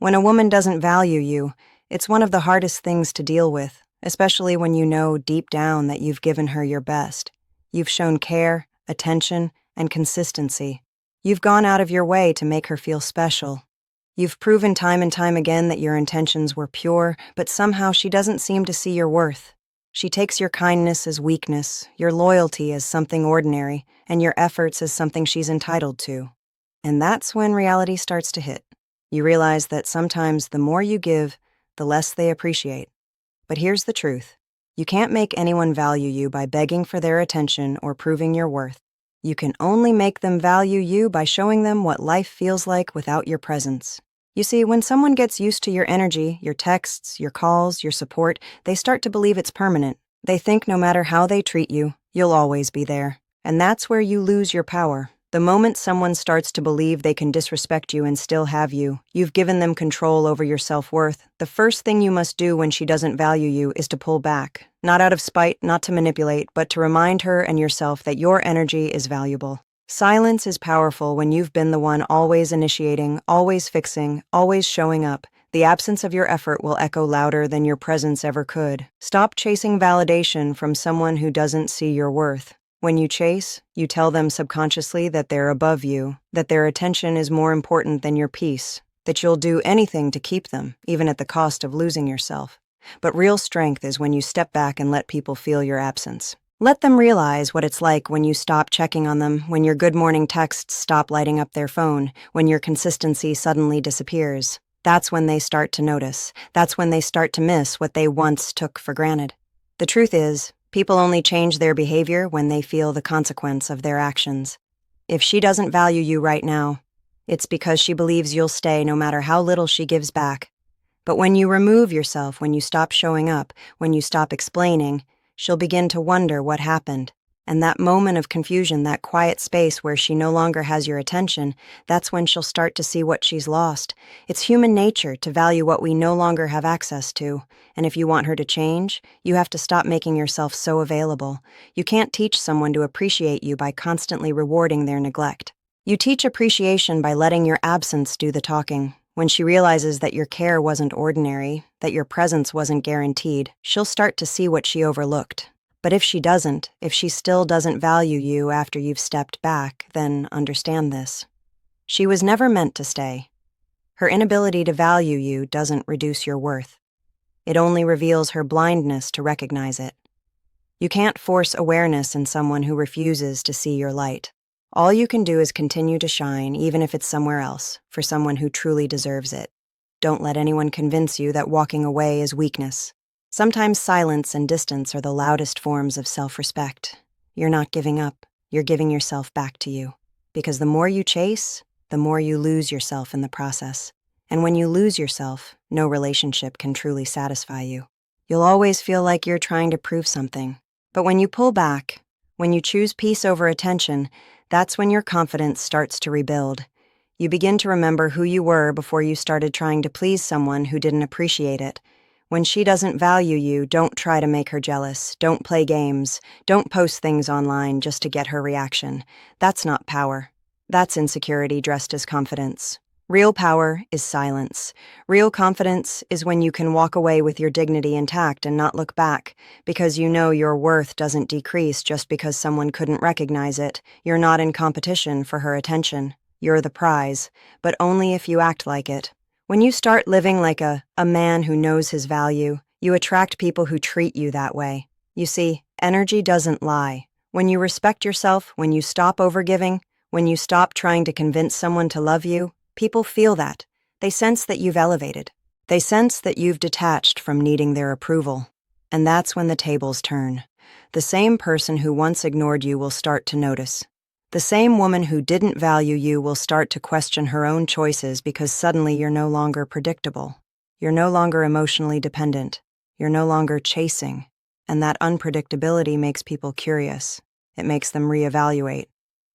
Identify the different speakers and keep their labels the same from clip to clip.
Speaker 1: When a woman doesn't value you, it's one of the hardest things to deal with, especially when you know deep down that you've given her your best. You've shown care, attention, and consistency. You've gone out of your way to make her feel special. You've proven time and time again that your intentions were pure, but somehow she doesn't seem to see your worth. She takes your kindness as weakness, your loyalty as something ordinary, and your efforts as something she's entitled to. And that's when reality starts to hit. You realize that sometimes the more you give, the less they appreciate. But here's the truth. You can't make anyone value you by begging for their attention or proving your worth. You can only make them value you by showing them what life feels like without your presence. You see, when someone gets used to your energy, your texts, your calls, your support, they start to believe it's permanent. They think no matter how they treat you, you'll always be there. And that's where you lose your power. The moment someone starts to believe they can disrespect you and still have you, you've given them control over your self-worth. The first thing you must do when she doesn't value you is to pull back. Not out of spite, not to manipulate, but to remind her and yourself that your energy is valuable. Silence is powerful when you've been the one always initiating, always fixing, always showing up. The absence of your effort will echo louder than your presence ever could. Stop chasing validation from someone who doesn't see your worth. When you chase, you tell them subconsciously that they're above you, that their attention is more important than your peace, that you'll do anything to keep them, even at the cost of losing yourself. But real strength is when you step back and let people feel your absence. Let them realize what it's like when you stop checking on them, when your good morning texts stop lighting up their phone, when your consistency suddenly disappears. That's when they start to notice. That's when they start to miss what they once took for granted. The truth is, people only change their behavior when they feel the consequence of their actions. If she doesn't value you right now, it's because she believes you'll stay no matter how little she gives back. But when you remove yourself, when you stop showing up, when you stop explaining, she'll begin to wonder what happened. And that moment of confusion, that quiet space where she no longer has your attention, that's when she'll start to see what she's lost. It's human nature to value what we no longer have access to. And if you want her to change, you have to stop making yourself so available. You can't teach someone to appreciate you by constantly rewarding their neglect. You teach appreciation by letting your absence do the talking. When she realizes that your care wasn't ordinary, that your presence wasn't guaranteed, she'll start to see what she overlooked. But if she doesn't, if she still doesn't value you after you've stepped back, then understand this. She was never meant to stay. Her inability to value you doesn't reduce your worth. It only reveals her blindness to recognize it. You can't force awareness in someone who refuses to see your light. All you can do is continue to shine, even if it's somewhere else, for someone who truly deserves it. Don't let anyone convince you that walking away is weakness. Sometimes silence and distance are the loudest forms of self-respect. You're not giving up, you're giving yourself back to you. Because the more you chase, the more you lose yourself in the process. And when you lose yourself, no relationship can truly satisfy you. You'll always feel like you're trying to prove something. But when you pull back, when you choose peace over attention, that's when your confidence starts to rebuild. You begin to remember who you were before you started trying to please someone who didn't appreciate it. When she doesn't value you, don't try to make her jealous. Don't play games. Don't post things online just to get her reaction. That's not power. That's insecurity dressed as confidence. Real power is silence. Real confidence is when you can walk away with your dignity intact and not look back, because you know your worth doesn't decrease just because someone couldn't recognize it. You're not in competition for her attention. You're the prize, but only if you act like it. When you start living like a man who knows his value, you attract people who treat you that way. You see, energy doesn't lie. When you respect yourself, when you stop overgiving, when you stop trying to convince someone to love you, people feel that. They sense that you've elevated. They sense that you've detached from needing their approval. And that's when the tables turn. The same person who once ignored you will start to notice. The same woman who didn't value you will start to question her own choices because suddenly you're no longer predictable. You're no longer emotionally dependent. You're no longer chasing. And that unpredictability makes people curious. It makes them reevaluate.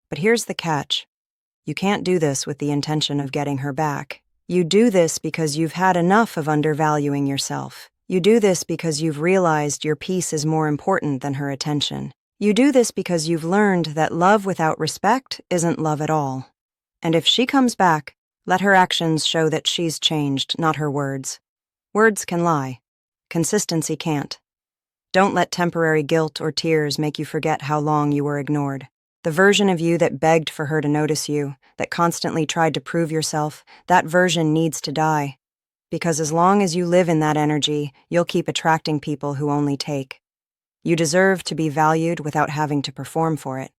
Speaker 1: But here's the catch. You can't do this with the intention of getting her back. You do this because you've had enough of undervaluing yourself. You do this because you've realized your peace is more important than her attention. You do this because you've learned that love without respect isn't love at all. And if she comes back, Let her actions show that she's changed, not her words. Words can lie. Consistency can't. Don't let temporary guilt or tears make you forget how long you were ignored. The version of you that begged for her to notice you, that constantly tried to prove yourself, that version needs to die. Because as long as you live in that energy, you'll keep attracting people who only take. You deserve to be valued without having to perform for it.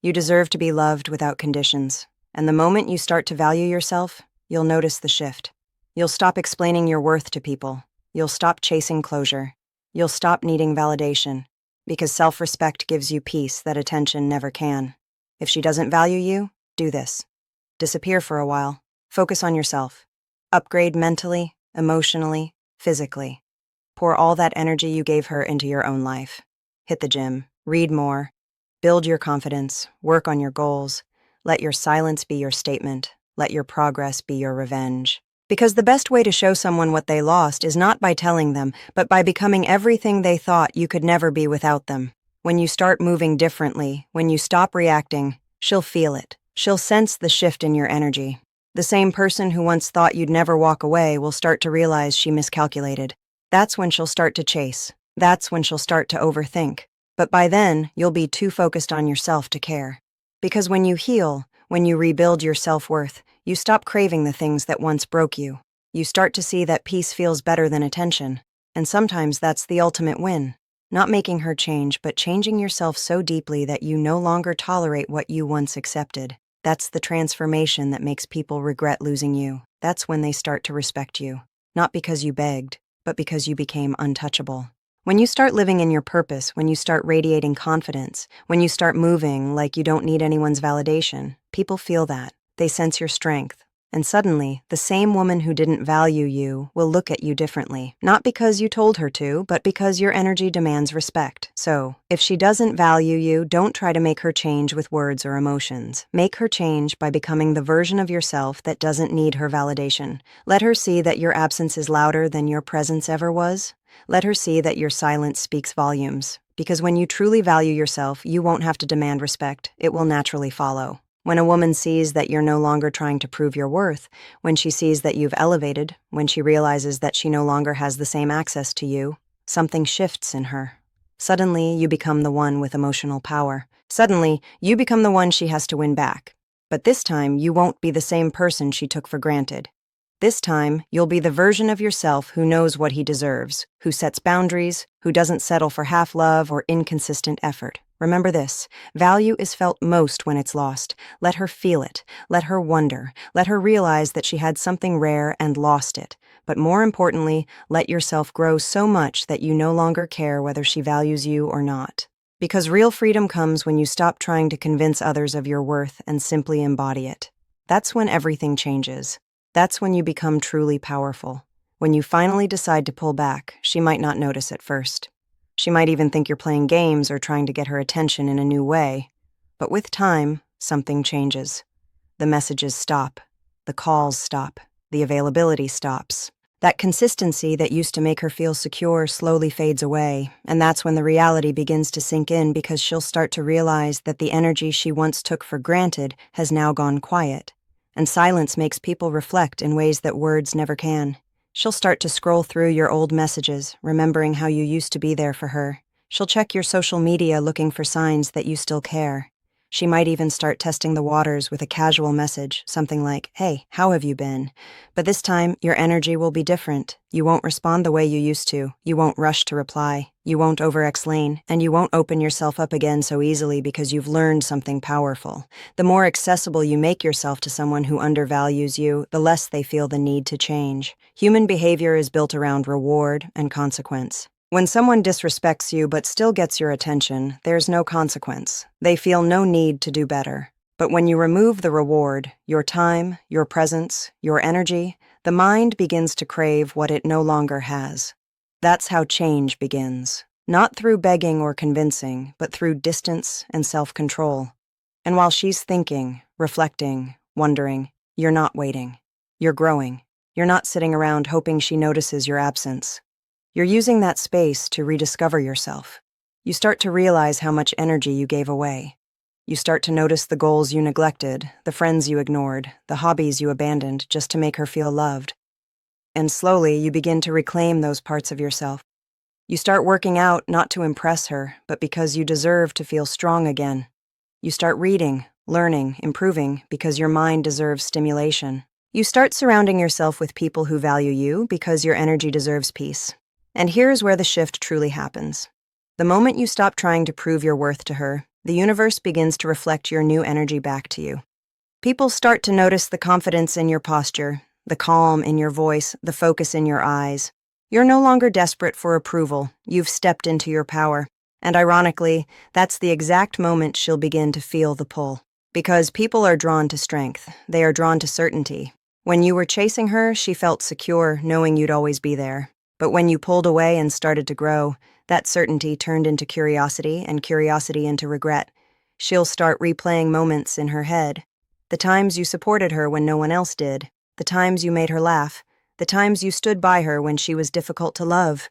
Speaker 1: You deserve to be loved without conditions. And the moment you start to value yourself, you'll notice the shift. You'll stop explaining your worth to people. You'll stop chasing closure. You'll stop needing validation. Because self-respect gives you peace that attention never can. If she doesn't value you, do this. Disappear for a while. Focus on yourself. Upgrade mentally, emotionally, physically. Pour all that energy you gave her into your own life. Hit the gym, read more, build your confidence, work on your goals. Let your silence be your statement. Let your progress be your revenge. Because the best way to show someone what they lost is not by telling them, but by becoming everything they thought you could never be without them. When you start moving differently, when you stop reacting, she'll feel it. She'll sense the shift in your energy. The same person who once thought you'd never walk away will start to realize she miscalculated. That's when she'll start to chase. That's when she'll start to overthink. But by then, you'll be too focused on yourself to care. Because when you heal, when you rebuild your self-worth, you stop craving the things that once broke you. You start to see that peace feels better than attention. And sometimes that's the ultimate win. Not making her change, but changing yourself so deeply that you no longer tolerate what you once accepted. That's the transformation that makes people regret losing you. That's when they start to respect you. Not because you begged, but because you became untouchable. When you start living in your purpose, when you start radiating confidence, when you start moving like you don't need anyone's validation, people feel that. They sense your strength. And suddenly, the same woman who didn't value you will look at you differently. Not because you told her to, but because your energy demands respect. So, if she doesn't value you, don't try to make her change with words or emotions. Make her change by becoming the version of yourself that doesn't need her validation. Let her see that your absence is louder than your presence ever was. Let her see that your silence speaks volumes. Because when you truly value yourself, you won't have to demand respect. It will naturally follow. When a woman sees that you're no longer trying to prove your worth, when she sees that you've elevated, when she realizes that she no longer has the same access to you, something shifts in her. Suddenly, you become the one with emotional power. Suddenly, you become the one she has to win back. But this time, you won't be the same person she took for granted. This time, you'll be the version of yourself who knows what he deserves, who sets boundaries, who doesn't settle for half love or inconsistent effort. Remember this, value is felt most when it's lost. Let her feel it. Let her wonder. Let her realize that she had something rare and lost it. But more importantly, let yourself grow so much that you no longer care whether she values you or not. Because real freedom comes when you stop trying to convince others of your worth and simply embody it. That's when everything changes. That's when you become truly powerful. When you finally decide to pull back, she might not notice at first. She might even think you're playing games or trying to get her attention in a new way. But with time, something changes. The messages stop. The calls stop. The availability stops. That consistency that used to make her feel secure slowly fades away, and that's when the reality begins to sink in because she'll start to realize that the energy she once took for granted has now gone quiet. And silence makes people reflect in ways that words never can. She'll start to scroll through your old messages, remembering how you used to be there for her. She'll check your social media looking for signs that you still care. She might even start testing the waters with a casual message, something like, "Hey, how have you been?" But this time, your energy will be different. You won't respond the way you used to. You won't rush to reply. You won't over-explain, and you won't open yourself up again so easily because you've learned something powerful. The more accessible you make yourself to someone who undervalues you, the less they feel the need to change. Human behavior is built around reward and consequence. When someone disrespects you but still gets your attention, there's no consequence. They feel no need to do better. But when you remove the reward, your time, your presence, your energy, the mind begins to crave what it no longer has. That's how change begins. Not through begging or convincing, but through distance and self-control. And while she's thinking, reflecting, wondering, you're not waiting. You're growing. You're not sitting around hoping she notices your absence. You're using that space to rediscover yourself. You start to realize how much energy you gave away. You start to notice the goals you neglected, the friends you ignored, the hobbies you abandoned just to make her feel loved. And slowly, you begin to reclaim those parts of yourself. You start working out not to impress her, but because you deserve to feel strong again. You start reading, learning, improving because your mind deserves stimulation. You start surrounding yourself with people who value you because your energy deserves peace. And here's where the shift truly happens. The moment you stop trying to prove your worth to her, the universe begins to reflect your new energy back to you. People start to notice the confidence in your posture, the calm in your voice, the focus in your eyes. You're no longer desperate for approval. You've stepped into your power. And ironically, that's the exact moment she'll begin to feel the pull. Because people are drawn to strength. They are drawn to certainty. When you were chasing her, she felt secure, knowing you'd always be there. But when you pulled away and started to grow, that certainty turned into curiosity and curiosity into regret. She'll start replaying moments in her head. The times you supported her when no one else did. The times you made her laugh. The times you stood by her when she was difficult to love.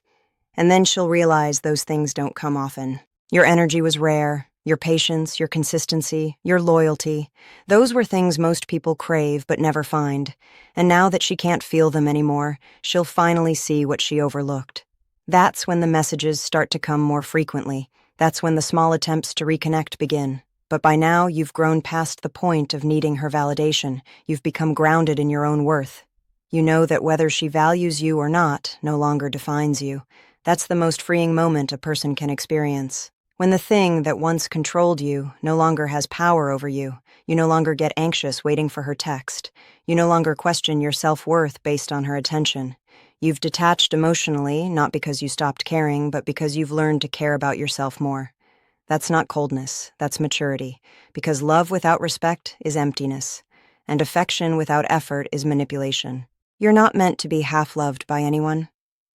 Speaker 1: And then she'll realize those things don't come often. Your energy was rare. Your patience, your consistency, your loyalty. Those were things most people crave but never find. And now that she can't feel them anymore, she'll finally see what she overlooked. That's when the messages start to come more frequently. That's when the small attempts to reconnect begin. But by now, you've grown past the point of needing her validation. You've become grounded in your own worth. You know that whether she values you or not no longer defines you. That's the most freeing moment a person can experience. When the thing that once controlled you no longer has power over you, you no longer get anxious waiting for her text. You no longer question your self-worth based on her attention. You've detached emotionally, not because you stopped caring, but because you've learned to care about yourself more. That's not coldness, that's maturity, because love without respect is emptiness, and affection without effort is manipulation. You're not meant to be half-loved by anyone.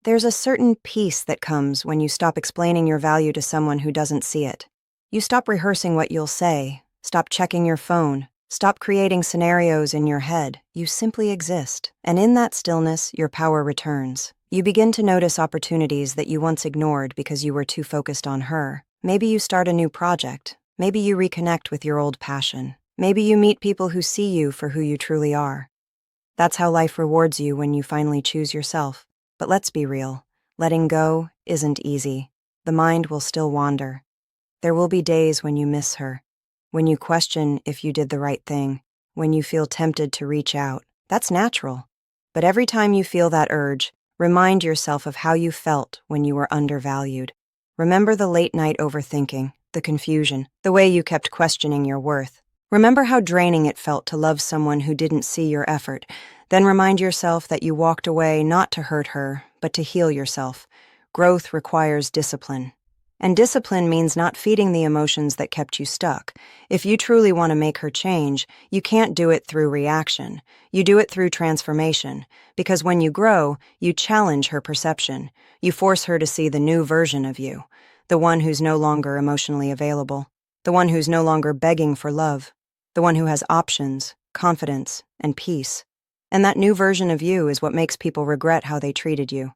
Speaker 1: There's a certain peace that comes when you stop explaining your value to someone who doesn't see it. You stop rehearsing what you'll say, stop checking your phone, stop creating scenarios in your head. You simply exist, and in that stillness, your power returns. You begin to notice opportunities that you once ignored because you were too focused on her. Maybe you start a new project. Maybe you reconnect with your old passion. Maybe you meet people who see you for who you truly are. That's how life rewards you when you finally choose yourself. But let's be real. Letting go isn't easy. The mind will still wander. There will be days when you miss her, when you question if you did the right thing, when you feel tempted to reach out. That's natural. But every time you feel that urge, remind yourself of how you felt when you were undervalued. Remember the late-night overthinking, the confusion, the way you kept questioning your worth. Remember how draining it felt to love someone who didn't see your effort. Then remind yourself that you walked away not to hurt her, but to heal yourself. Growth requires discipline. And discipline means not feeding the emotions that kept you stuck. If you truly want to make her change, you can't do it through reaction. You do it through transformation. Because when you grow, you challenge her perception. You force her to see the new version of you. The one who's no longer emotionally available. The one who's no longer begging for love. The one who has options, confidence, and peace. And that new version of you is what makes people regret how they treated you.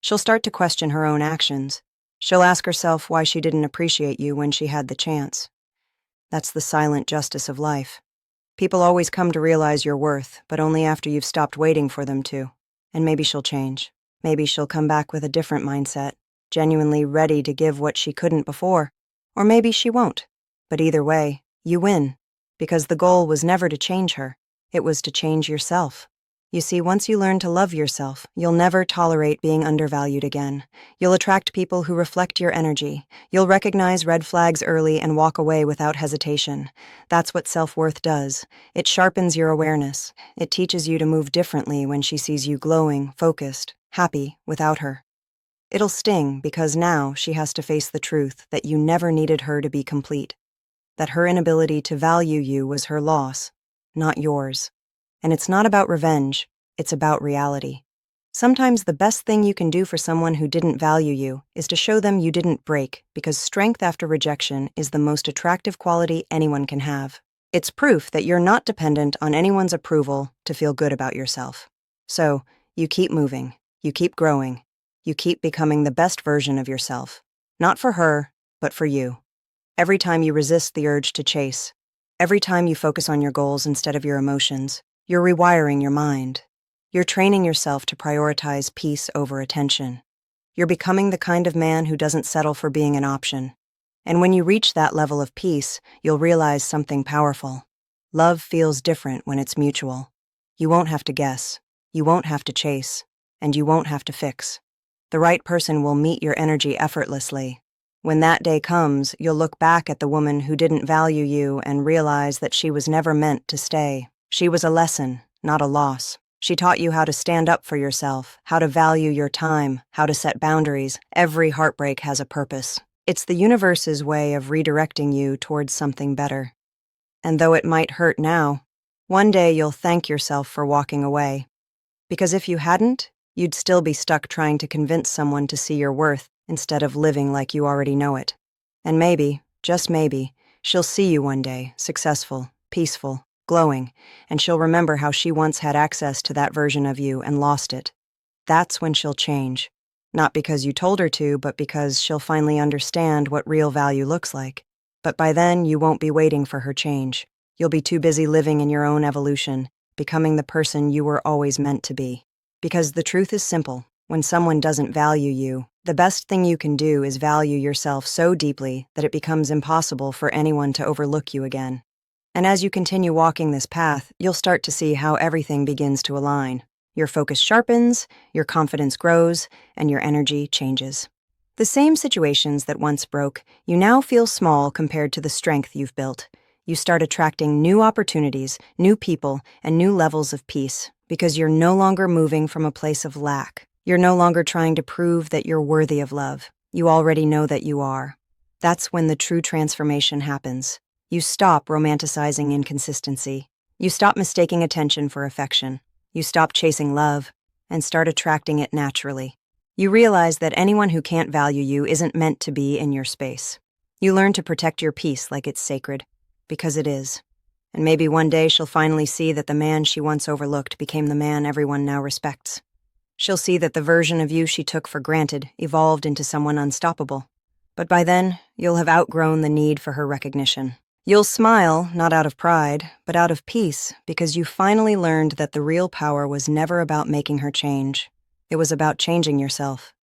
Speaker 1: She'll start to question her own actions. She'll ask herself why she didn't appreciate you when she had the chance. That's the silent justice of life. People always come to realize your worth, but only after you've stopped waiting for them to. And maybe she'll change. Maybe she'll come back with a different mindset, genuinely ready to give what she couldn't before. Or maybe she won't. But either way, you win. Because the goal was never to change her. It was to change yourself. You see, once you learn to love yourself, you'll never tolerate being undervalued again. You'll attract people who reflect your energy. You'll recognize red flags early and walk away without hesitation. That's what self-worth does. It sharpens your awareness. It teaches you to move differently when she sees you glowing, focused, happy without her. It'll sting because now she has to face the truth that you never needed her to be complete. That her inability to value you was her loss, not yours. And it's not about revenge, it's about reality. Sometimes the best thing you can do for someone who didn't value you is to show them you didn't break, because strength after rejection is the most attractive quality anyone can have. It's proof that you're not dependent on anyone's approval to feel good about yourself. So, you keep moving, you keep growing, you keep becoming the best version of yourself. Not for her, but for you. Every time you resist the urge to chase, every time you focus on your goals instead of your emotions, you're rewiring your mind. You're training yourself to prioritize peace over attention. You're becoming the kind of man who doesn't settle for being an option. And when you reach that level of peace, you'll realize something powerful. Love feels different when it's mutual. You won't have to guess, you won't have to chase, and you won't have to fix. The right person will meet your energy effortlessly. When that day comes, you'll look back at the woman who didn't value you and realize that she was never meant to stay. She was a lesson, not a loss. She taught you how to stand up for yourself, how to value your time, how to set boundaries. Every heartbreak has a purpose. It's the universe's way of redirecting you towards something better. And though it might hurt now, one day you'll thank yourself for walking away. Because if you hadn't, you'd still be stuck trying to convince someone to see your worth instead of living like you already know it. And maybe, just maybe, she'll see you one day, successful, peaceful, glowing, and she'll remember how she once had access to that version of you and lost it. That's when she'll change. Not because you told her to, but because she'll finally understand what real value looks like. But by then, you won't be waiting for her change. You'll be too busy living in your own evolution, becoming the person you were always meant to be. Because the truth is simple. When someone doesn't value you, the best thing you can do is value yourself so deeply that it becomes impossible for anyone to overlook you again. And as you continue walking this path, you'll start to see how everything begins to align. Your focus sharpens, your confidence grows, and your energy changes. The same situations that once broke, you now feel small compared to the strength you've built. You start attracting new opportunities, new people, and new levels of peace, because you're no longer moving from a place of lack. You're no longer trying to prove that you're worthy of love. You already know that you are. That's when the true transformation happens. You stop romanticizing inconsistency. You stop mistaking attention for affection. You stop chasing love and start attracting it naturally. You realize that anyone who can't value you isn't meant to be in your space. You learn to protect your peace like it's sacred, because it is. And maybe one day she'll finally see that the man she once overlooked became the man everyone now respects. She'll see that the version of you she took for granted evolved into someone unstoppable. But by then, you'll have outgrown the need for her recognition. You'll smile, not out of pride, but out of peace, because you finally learned that the real power was never about making her change. It was about changing yourself.